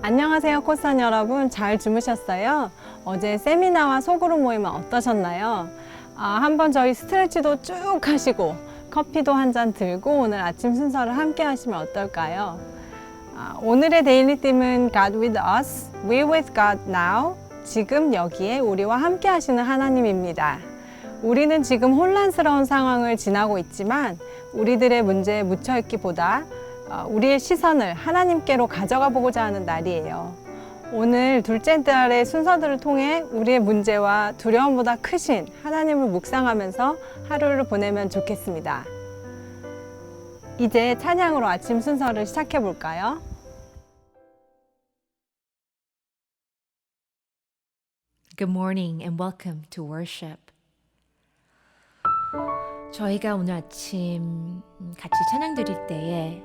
안녕하세요, 코스원 여러분. 잘 주무셨어요? 어제 세미나와 소그룹 모임은 어떠셨나요? 한번 저희 스트레치도 쭉 하시고 커피도 한 잔 들고 오늘 아침 순서를 함께 하시면 어떨까요? 오늘의 데일리 팀은 God with us, we with God now. 지금 여기에 우리와 함께 하시는 하나님입니다. 우리는 지금 혼란스러운 상황을 지나고 있지만 우리들의 문제에 묻혀있기보다 우리의 시선을 하나님께로 가져가 보고자 하는 날이에요. 오늘 둘째 달의 순서들을 통해 우리의 문제와 두려움보다 크신 하나님을 묵상하면서 하루를 보내면 좋겠습니다. 이제 찬양으로 아침 순서를 시작해 볼까요? Good morning and welcome to worship. 저희가 오늘 아침 같이 찬양 드릴 때에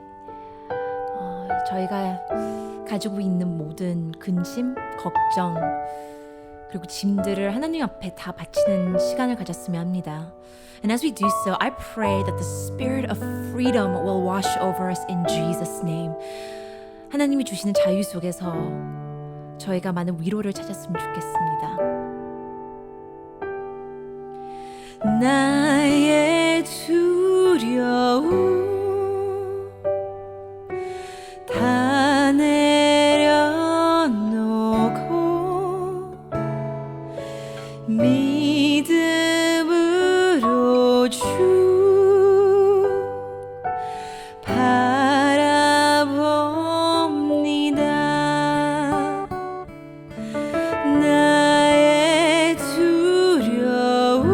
저희가 가지고 있는 모든 근심, 걱정, 그리고 짐들을 하나님 앞에 다 바치는 시간을 가졌으면 합니다. And as we do so, I pray that the spirit of freedom will wash over us in Jesus' name. 하나님이 주시는 자유 속에서 저희가 많은 위로를 찾았으면 좋겠습니다. 나의 두려움 다 내려놓고 믿음으로 주 바라봅니다. 나의 두려움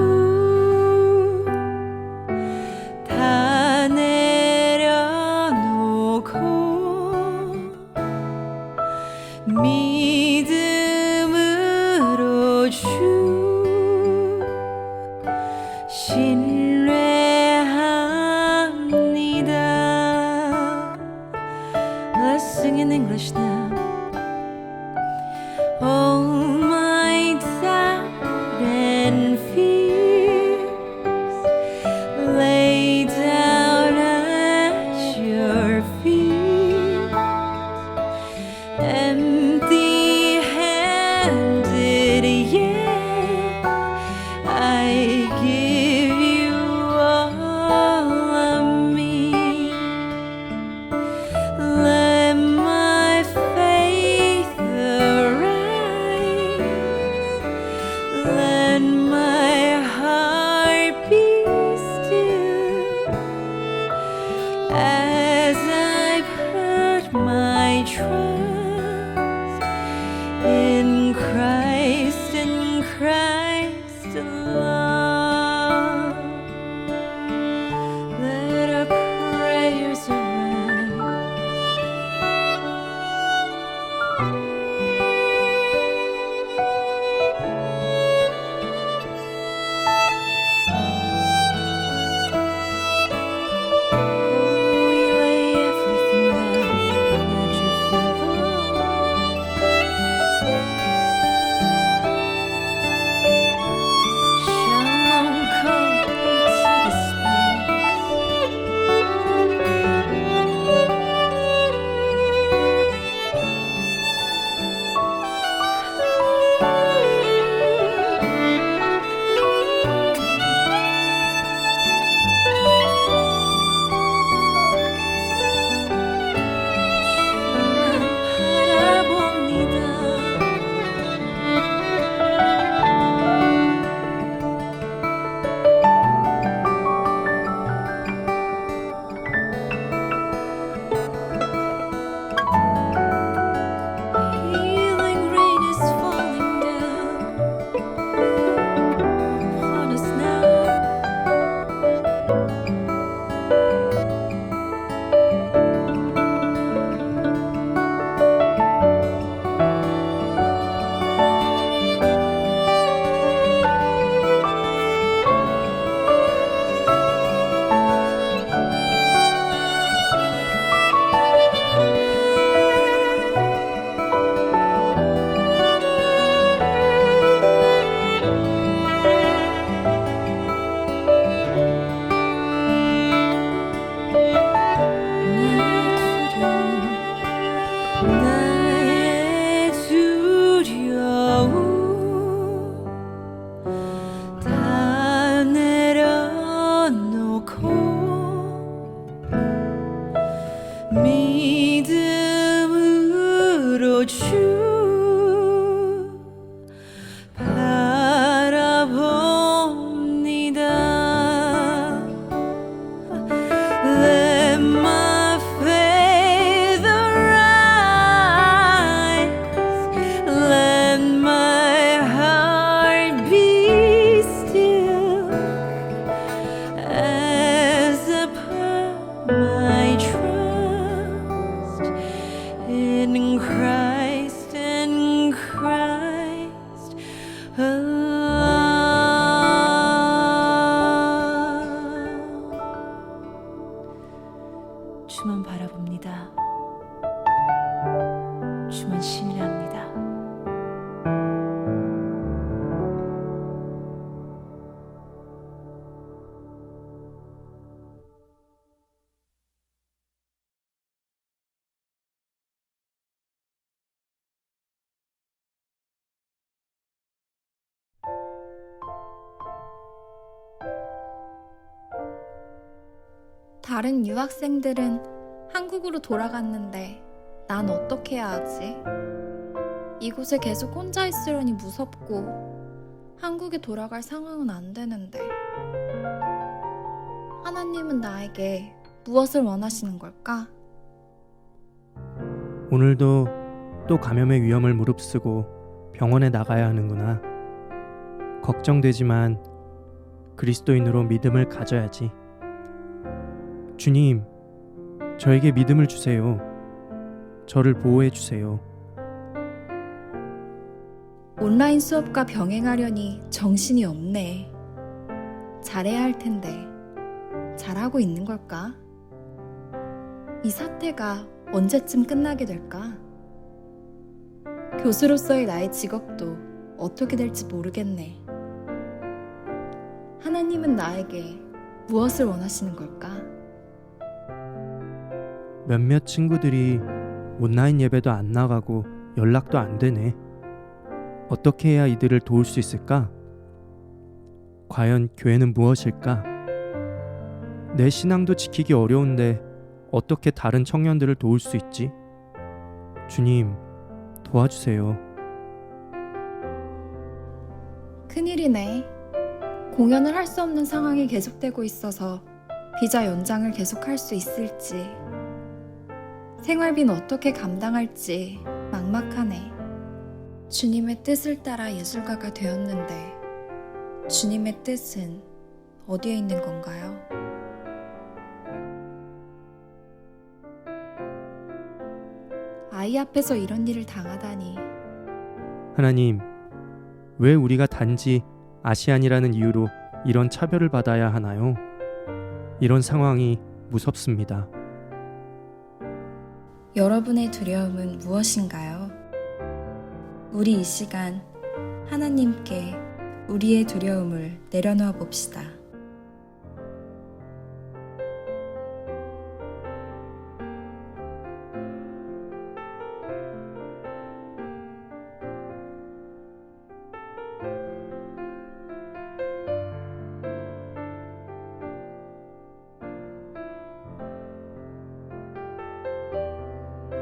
다른 유학생들은 한국으로 돌아갔는데 난 어떻게 해야 하지? 이곳에 계속 혼자 있으려니 무섭고 한국에 돌아갈 상황은 안 되는데. 하나님은 나에게 무엇을 원하시는 걸까? 오늘도 또 감염의 위험을 무릅쓰고 병원에 나가야 하는구나. 걱정되지만 그리스도인으로 믿음을 가져야지. 주님, 저에게 믿음을 주세요. 저를 보호해 주세요. 온라인 수업과 병행하려니 정신이 없네. 잘해야 할 텐데 잘하고 있는 걸까? 이 사태가 언제쯤 끝나게 될까? 교수로서의 나의 직업도 어떻게 될지 모르겠네. 하나님은 나에게 무엇을 원하시는 걸까? 몇몇 친구들이 온라인 예배도 안 나가고 연락도 안 되네. 어떻게 해야 이들을 도울 수 있을까? 과연 교회는 무엇일까? 내 신앙도 지키기 어려운데 어떻게 다른 청년들을 도울 수 있지? 주님, 도와주세요. 큰일이네. 공연을 할 수 없는 상황이 계속되고 있어서 비자 연장을 계속할 수 있을지, 생활비는 어떻게 감당할지 막막하네. 주님의 뜻을 따라 예술가가 되었는데 주님의 뜻은 어디에 있는 건가요? 아이 앞에서 이런 일을 당하다니. 하나님, 왜 우리가 단지 아시안이라는 이유로 이런 차별을 받아야 하나요? 이런 상황이 무섭습니다. 여러분의 두려움은 무엇인가요? 우리 이 시간 하나님께 우리의 두려움을 내려놓아 봅시다.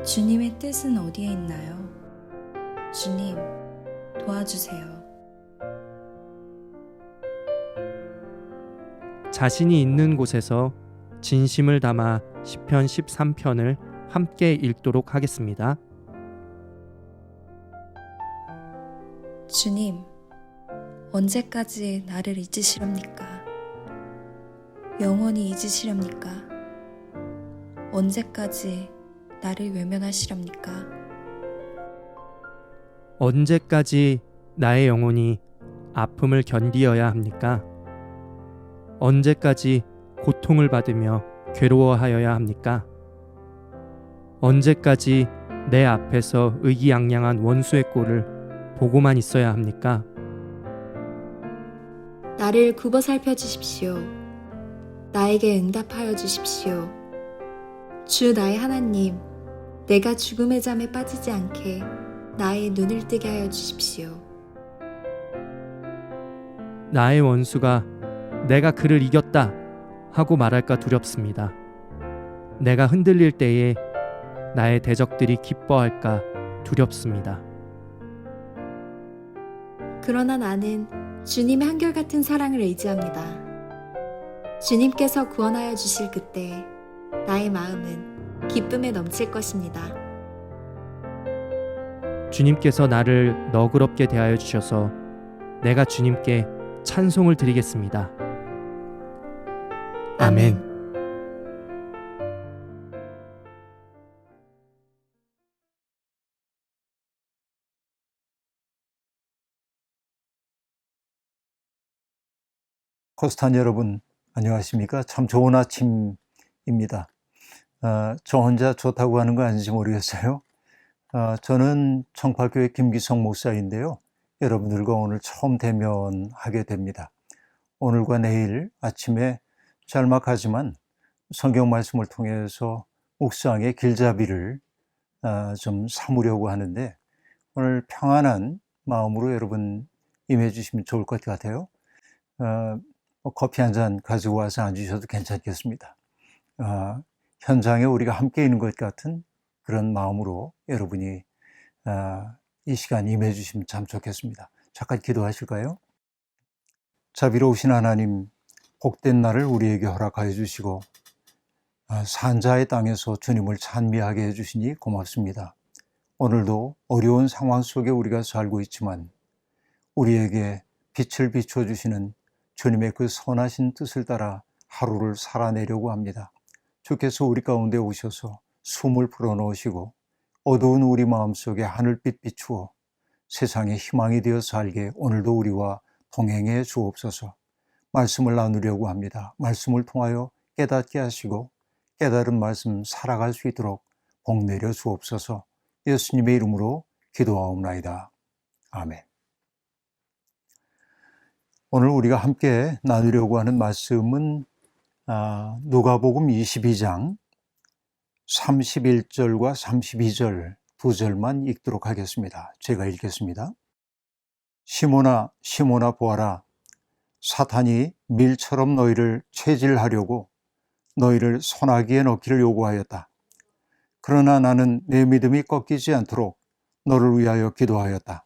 주님의 뜻은 어디에 있나요? 주님, 도와주세요. 자신이 있는 곳에서 진심을 담아 시편 13편을 함께 읽도록 하겠습니다. 주님, 언제까지 나를 잊으시렵니까? 영원히 잊으시렵니까? 언제까지 나를 외면하시렵니까? 언제까지 나의 영혼이 아픔을 견디어야 합니까? 언제까지 고통을 받으며 괴로워하여야 합니까? 언제까지 내 앞에서 의기양양한 원수의 꼴을 보고만 있어야 합니까? 나를 굽어 살펴주십시오. 나에게 응답하여 주십시오. 주 나의 하나님, 내가 죽음의 잠에 빠지지 않게 나의 눈을 뜨게 하여 주십시오. 나의 원수가 내가 그를 이겼다 하고 말할까 두렵습니다. 내가 흔들릴 때에 나의 대적들이 기뻐할까 두렵습니다. 그러나 나는 주님의 한결같은 사랑을 의지합니다. 주님께서 구원하여 주실 그때 나의 마음은 기쁨에 넘칠 것입니다. 주님께서 나를 너그럽게 대하여 주셔서 내가 주님께 찬송을 드리겠습니다. 아멘. 코스탄 여러분, 안녕하십니까? 참 좋은 아침입니다. 저 혼자 좋다고 하는 거 아닌지 모르겠어요. 저는 청파교회 김기성 목사인데요. 여러분들과 오늘 처음 대면하게 됩니다. 오늘과 내일 아침에 짤막하지만 성경 말씀을 통해서 묵상의 길잡이를 좀 삼으려고 하는데 오늘 평안한 마음으로 여러분 임해 주시면 좋을 것 같아요. 커피 한 잔 가지고 와서 앉으셔도 괜찮겠습니다. 현장에 우리가 함께 있는 것 같은 그런 마음으로 여러분이 이 시간 임해 주시면 참 좋겠습니다. 잠깐 기도하실까요? 자비로우신 하나님, 복된 날을 우리에게 허락하여 주시고 산자의 땅에서 주님을 찬미하게 해주시니 고맙습니다. 오늘도 어려운 상황 속에 우리가 살고 있지만 우리에게 빛을 비춰주시는 주님의 그 선하신 뜻을 따라 하루를 살아내려고 합니다. 주께서 우리 가운데 오셔서 숨을 불어넣으시고 어두운 우리 마음속에 하늘빛 비추어 세상의 희망이 되어 살게 오늘도 우리와 동행해 주옵소서. 말씀을 나누려고 합니다. 말씀을 통하여 깨닫게 하시고 깨달은 말씀 살아갈 수 있도록 복 내려 주옵소서. 예수님의 이름으로 기도하옵나이다. 아멘. 오늘 우리가 함께 나누려고 하는 말씀은 누가복음 22장 31절과 32절 두 절만 읽도록 하겠습니다. 제가 읽겠습니다. 시몬아, 시몬아 보아라. 사탄이 밀처럼 너희를 체질하려고 너희를 소나기에 넣기를 요구하였다. 그러나 나는 내 믿음이 꺾이지 않도록 너를 위하여 기도하였다.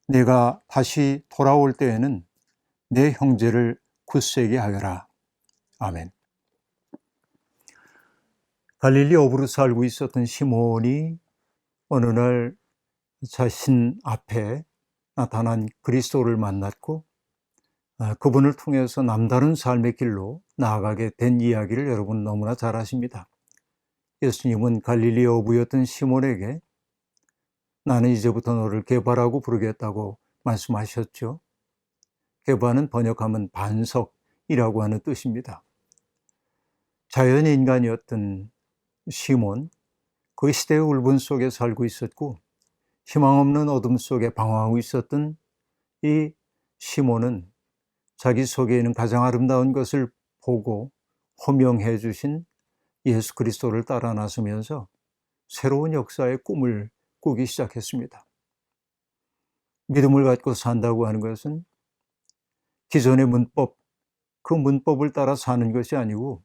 내가 다시 돌아올 때에는 내 형제를 굳세게 하여라. 아멘. 갈릴리 어부로 살고 있었던 시몬이 어느 날 자신 앞에 나타난 그리스도를 만났고 그분을 통해서 남다른 삶의 길로 나아가게 된 이야기를 여러분 너무나 잘 아십니다. 예수님은 갈릴리 어부였던 시몬에게 나는 이제부터 너를 게바라고 부르겠다고 말씀하셨죠. 게바는 번역하면 반석이라고 하는 뜻입니다. 자연인간이었던 시몬, 그 시대의 울분 속에 살고 있었고 희망 없는 어둠 속에 방황하고 있었던 이 시몬은 자기 속에 있는 가장 아름다운 것을 보고 호명해 주신 예수 그리스도를 따라 나서면서 새로운 역사의 꿈을 꾸기 시작했습니다. 믿음을 갖고 산다고 하는 것은 기존의 문법, 그 문법을 따라 사는 것이 아니고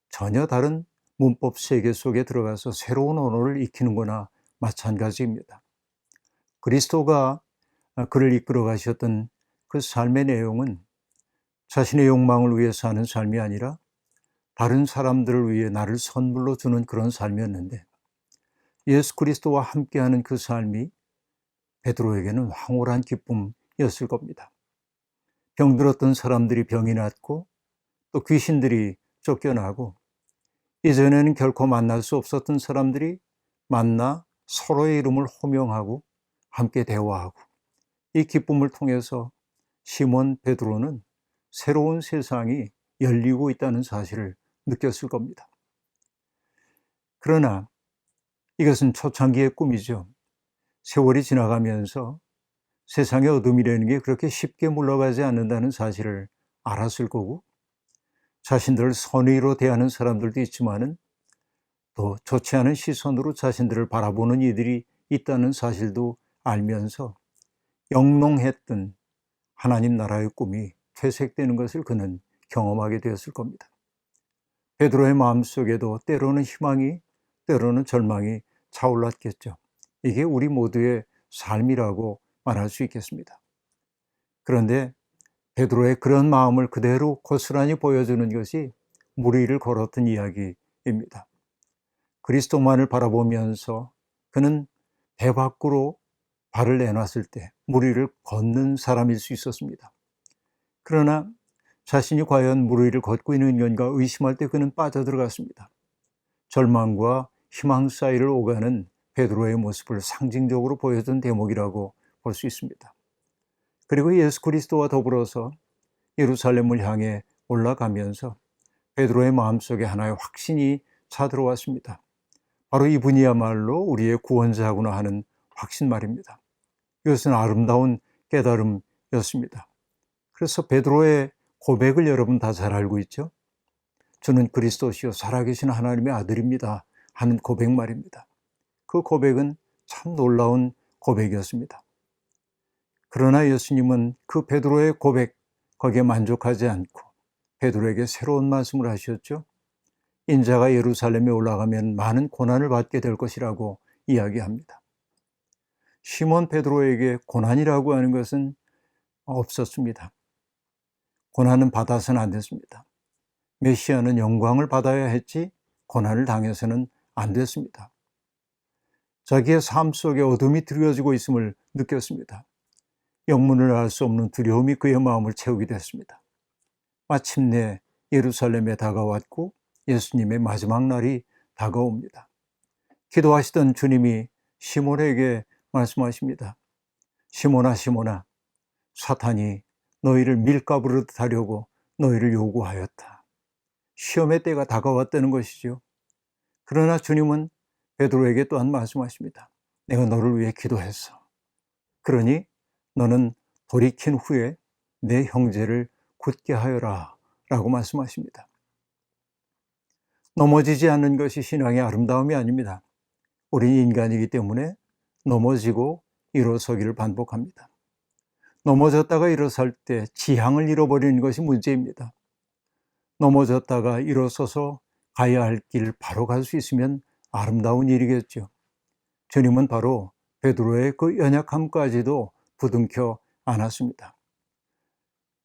전혀 다른 문법 세계 속에 들어가서 새로운 언어를 익히는 거나 마찬가지입니다. 그리스도가 그를 이끌어 가셨던 그 삶의 내용은 자신의 욕망을 위해 사는 삶이 아니라 다른 사람들을 위해 나를 선물로 주는 그런 삶이었는데 예수 그리스도와 함께하는 그 삶이 베드로에게는 황홀한 기쁨이었을 겁니다. 병들었던 사람들이 병이 낫고 또 귀신들이 쫓겨나고 이전에는 결코 만날 수 없었던 사람들이 만나 서로의 이름을 호명하고 함께 대화하고 이 기쁨을 통해서 시몬 베드로는 새로운 세상이 열리고 있다는 사실을 느꼈을 겁니다. 그러나 이것은 초창기의 꿈이죠. 세월이 지나가면서 세상의 어둠이라는 게 그렇게 쉽게 물러가지 않는다는 사실을 알았을 거고 자신들을 선의로 대하는 사람들도 있지만은 또 좋지 않은 시선으로 자신들을 바라보는 이들이 있다는 사실도 알면서 영롱했던 하나님 나라의 꿈이 퇴색되는 것을 그는 경험하게 되었을 겁니다. 베드로의 마음속에도 때로는 희망이, 때로는 절망이 차올랐겠죠. 이게 우리 모두의 삶이라고 말할 수 있겠습니다. 그런데 베드로의 그런 마음을 그대로 고스란히 보여주는 것이 물 위를 걸었던 이야기입니다. 그리스도만을 바라보면서 그는 배 밖으로 발을 내놨을 때 물 위를 걷는 사람일 수 있었습니다. 그러나 자신이 과연 물 위를 걷고 있는 건가 의심할 때 그는 빠져들어갔습니다. 절망과 희망 사이를 오가는 베드로의 모습을 상징적으로 보여준 대목이라고 볼 수 있습니다. 그리고 예수 그리스도와 더불어서 예루살렘을 향해 올라가면서 베드로의 마음속에 하나의 확신이 차들어왔습니다. 바로 이분이야말로 우리의 구원자구나 하는 확신 말입니다. 이것은 아름다운 깨달음이었습니다. 그래서 베드로의 고백을 여러분 다 잘 알고 있죠? 저는 그리스도시요 살아계신 하나님의 아들입니다 하는 고백 말입니다. 그 고백은 참 놀라운 고백이었습니다. 그러나 예수님은 그 베드로의 고백 거기에 만족하지 않고 베드로에게 새로운 말씀을 하셨죠. 인자가 예루살렘에 올라가면 많은 고난을 받게 될 것이라고 이야기합니다. 시몬 베드로에게 고난이라고 하는 것은 없었습니다. 고난은 받아서는 안 됐습니다. 메시아는 영광을 받아야 했지 고난을 당해서는 안 됐습니다. 자기의 삶 속에 어둠이 드려지고 있음을 느꼈습니다. 영문을 알 수 없는 두려움이 그의 마음을 채우게 됐습니다. 마침내 예루살렘에 다가왔고 예수님의 마지막 날이 다가옵니다. 기도하시던 주님이 시몬에게 말씀하십니다. 시몬아, 시몬아, 사탄이 너희를 밀가부르듯 하려고 너희를 요구하였다. 시험의 때가 다가왔다는 것이죠. 그러나 주님은 베드로에게 또한 말씀하십니다. 내가 너를 위해 기도했어. 그러니 너는 돌이킨 후에 내 형제를 굳게 하여라 라고 말씀하십니다. 넘어지지 않는 것이 신앙의 아름다움이 아닙니다. 우린 인간이기 때문에 넘어지고 일어서기를 반복합니다. 넘어졌다가 일어설 때 지향을 잃어버리는 것이 문제입니다. 넘어졌다가 일어서서 가야 할 길 바로 갈 수 있으면 아름다운 일이겠죠. 주님은 바로 베드로의 그 연약함까지도 부둥켜 안았습니다.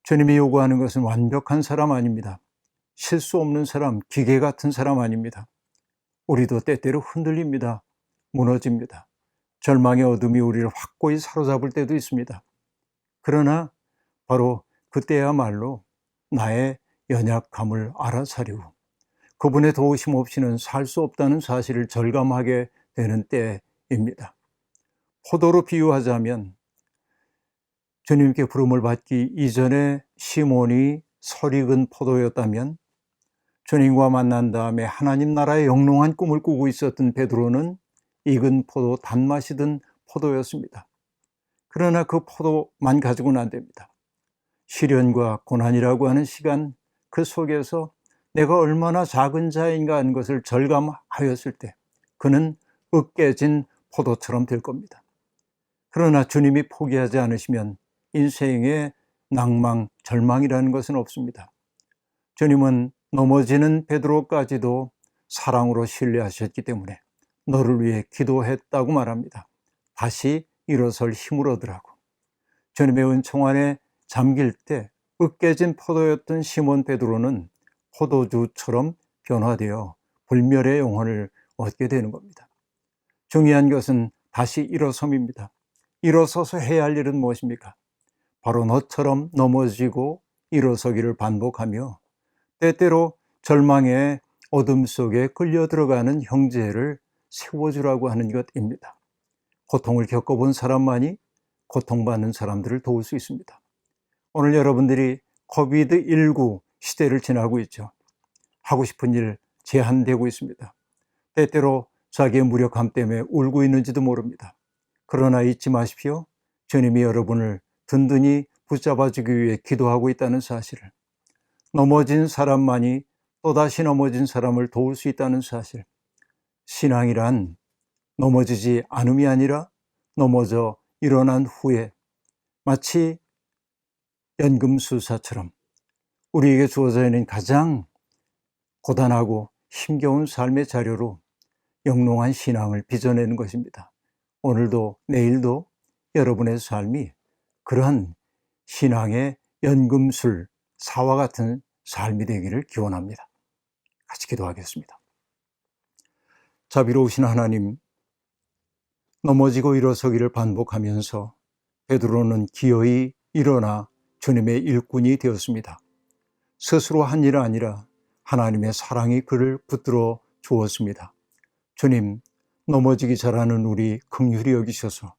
주님이 요구하는 것은 완벽한 사람 아닙니다. 실수 없는 사람, 기계 같은 사람 아닙니다. 우리도 때때로 흔들립니다. 무너집니다. 절망의 어둠이 우리를 확고히 사로잡을 때도 있습니다. 그러나 바로 그때야말로 나의 연약함을 알아차리고 그분의 도우심 없이는 살 수 없다는 사실을 절감하게 되는 때입니다. 포도로 비유하자면 주님께 부름을 받기 이전에 시몬이 설익은 포도였다면 주님과 만난 다음에 하나님 나라의 영롱한 꿈을 꾸고 있었던 베드로는 익은 포도, 단맛이 든 포도였습니다. 그러나 그 포도만 가지고는 안 됩니다. 시련과 고난이라고 하는 시간, 그 속에서 내가 얼마나 작은 자인가 하는 것을 절감하였을 때 그는 으깨진 포도처럼 될 겁니다. 그러나 주님이 포기하지 않으시면 인생의 낭망, 절망이라는 것은 없습니다. 주님은 넘어지는 베드로까지도 사랑으로 신뢰하셨기 때문에 너를 위해 기도했다고 말합니다. 다시 일어설 힘을 얻으라고. 주님의 은총 안에 잠길 때 으깨진 포도였던 시몬 베드로는 포도주처럼 변화되어 불멸의 영혼을 얻게 되는 겁니다. 중요한 것은 다시 일어섬입니다. 일어서서 해야 할 일은 무엇입니까? 바로 너처럼 넘어지고 일어서기를 반복하며 때때로 절망의 어둠 속에 끌려 들어가는 형제를 세워주라고 하는 것입니다. 고통을 겪어본 사람만이 고통받는 사람들을 도울 수 있습니다. 오늘 여러분들이 코비드19 시대를 지나고 있죠. 하고 싶은 일 제한되고 있습니다. 때때로 자기의 무력함 때문에 울고 있는지도 모릅니다. 그러나 잊지 마십시오. 주님이 여러분을 든든히 붙잡아주기 위해 기도하고 있다는 사실을, 넘어진 사람만이 또다시 넘어진 사람을 도울 수 있다는 사실. 신앙이란 넘어지지 않음이 아니라 넘어져 일어난 후에 마치 연금술사처럼 우리에게 주어져 있는 가장 고단하고 힘겨운 삶의 자료로 영롱한 신앙을 빚어내는 것입니다. 오늘도 내일도 여러분의 삶이 그러한 신앙의 연금술사와 같은 삶이 되기를 기원합니다. 같이 기도하겠습니다. 자비로우신 하나님, 넘어지고 일어서기를 반복하면서 베드로는 기어이 일어나 주님의 일꾼이 되었습니다. 스스로 한 일이 아니라 하나님의 사랑이 그를 붙들어 주었습니다. 주님, 넘어지기 잘하는 우리 긍휼히 여기셔서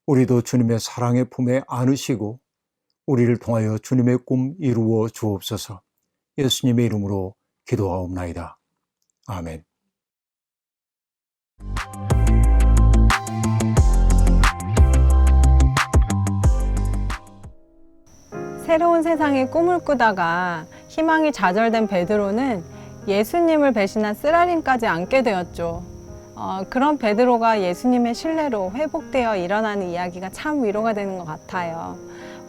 우리도 주님의 사랑의 품에 안으시고 우리를 통하여 주님의 꿈 이루어 주옵소서. 예수님의 이름으로 기도하옵나이다. 아멘. 새로운 세상의 꿈을 꾸다가 희망이 좌절된 베드로는 예수님을 배신한 쓰라림까지 안게 되었죠. 그런 베드로가 예수님의 신뢰로 회복되어 일어나는 이야기가 참 위로가 되는 것 같아요.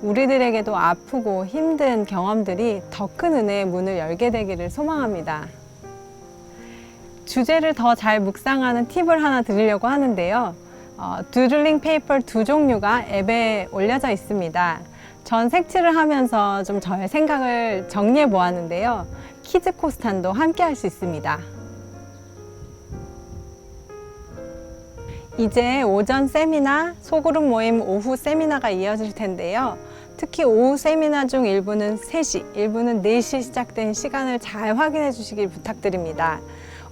우리들에게도 아프고 힘든 경험들이 더 큰 은혜의 문을 열게 되기를 소망합니다. 주제를 더 잘 묵상하는 팁을 하나 드리려고 하는데요. 두들링 페이퍼 2종류가 앱에 올려져 있습니다. 전 색칠을 하면서 좀 저의 생각을 정리해 보았는데요. 키즈 코스탄도 함께 할 수 있습니다. 이제 오전 세미나, 소그룹 모임 오후 세미나가 이어질 텐데요. 특히 오후 세미나 중 일부는 3시, 일부는 4시 시작된 시간을 잘 확인해 주시길 부탁드립니다.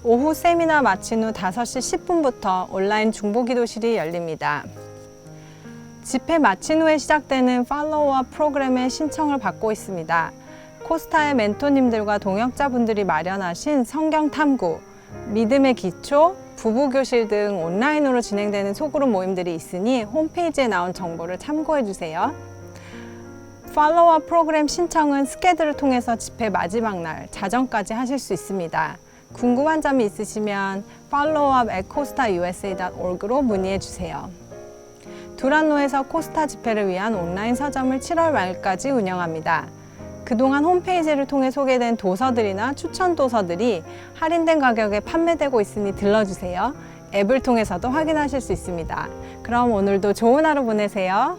오후 세미나 마친 후 5시 10분부터 온라인 중보기도실이 열립니다. 집회 마친 후에 시작되는 팔로우업 프로그램의 신청을 받고 있습니다. 코스타의 멘토님들과 동역자분들이 마련하신 성경 탐구, 믿음의 기초, 부부교실 등 온라인으로 진행되는 소그룹 모임들이 있으니 홈페이지에 나온 정보를 참고해 주세요. 팔로우업 프로그램 신청은 스케드를 통해서 집회 마지막 날 자정까지 하실 수 있습니다. 궁금한 점이 있으시면 followup@coastausa.org로 문의해 주세요. 두란노에서 코스타 집회를 위한 온라인 서점을 7월 말까지 운영합니다. 그동안 홈페이지를 통해 소개된 도서들이나 추천 도서들이 할인된 가격에 판매되고 있으니 들러주세요. 앱을 통해서도 확인하실 수 있습니다. 그럼 오늘도 좋은 하루 보내세요.